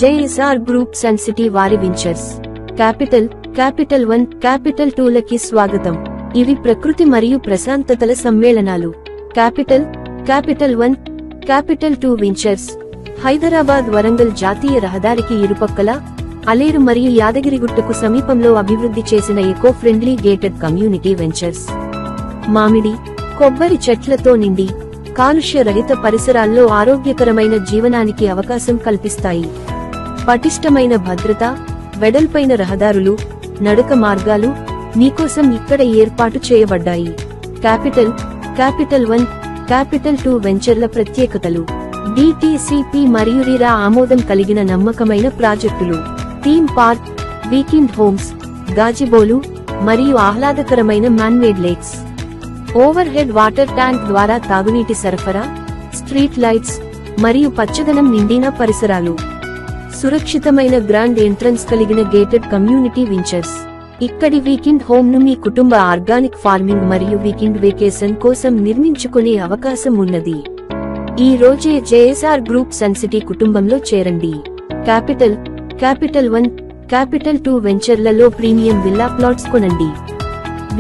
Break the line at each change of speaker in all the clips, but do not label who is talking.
JSR Group Sun City వారి ventures capital 1 capital 2 లకి స్వాగతం. ఇవి ప్రకృతి మరియు ప్రశాంతతల సమ్మేళనాలు. Capital 1 capital 2 ventures Hyderabad Warangal జాతీయ రహదారికి ఇరుపక్కల అలేరు మరియు యాదగిరిగుట్టకు సమీపంలో అభివృద్ధి చేసిన eco friendly gated community ventures. మామిడి, కొబ్బరి చెట్లతో నిండి కాలుష్య రహిత పరిసరాల్లో ఆరోగ్యకరమైన జీవనానికి అవకాశం కల్పిస్తాయి. పటిష్టమైన భద్రత, వెడల్పైన రహదారులు, నడక మార్గాలు మీకోసం ఇక్కడ ఏర్పాటు చేయబడ్డాయి. క్యాపిటల్ 1 క్యాపిటల్ 2 వెంచర్ల ప్రత్యేకతలు: DTCP మరియు RERA ఆమోదం కలిగిన నమ్మకమైన ప్రాజెక్టులు, థీమ్ పార్క్, వీకెండ్ హోమ్స్, గాజిబోలు మరియు ఆహ్లాదకరమైన man-made lakes, over head water tank ద్వారా తాగునీటి సరఫరా, స్ట్రీట్ లైట్స్ మరియు పచ్చదనం నిండిన పరిసరాలు. సురక్షితమైన గ్రాండ్ ఎంట్రన్స్ కలిగిన గేటెడ్ కమ్యూనిటీ వెంచర్స్. ఇక్కడి వీకెండ్ హోమ్ ను మీ కుటుంబ ఆర్గానిక్ ఫార్మింగ్ మరియు వీకెండ్ వెకేషన్ కోసం నిర్మించుకునే అవకాశం ఉన్నది. ఈ రోజే JSR గ్రూప్ సన్ సిటీ కుటుంబంలో చేరండి. క్యాపిటల్ 1 క్యాపిటల్ 2 వెంచర్లలో ప్రీమియం విల్లా ప్లాట్స్ కొనండి.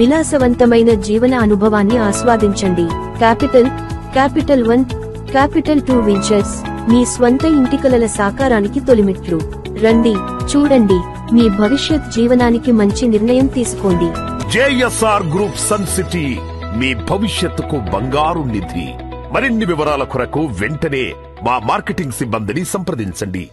విలాసవంతమైన జీవన అనుభవాన్ని ఆస్వాదించండి. క్యాపిటల్ 1 క్యాపిటల్ 2 వెంచర్స్ మీ స్వంత ఇంటి కలల సాకారానికి తొలిమెట్లు. రండి, చూడండి, మీ భవిష్యత్ జీవనానికి మంచి నిర్ణయం తీసుకోండి.
JSR గ్రూప్ సన్ సిటీ మీ భవిష్యత్తుకు బంగారు నిధి. మరిన్ని వివరాల కొరకు వెంటనే మా మార్కెటింగ్ సిబ్బందిని సంప్రదించండి.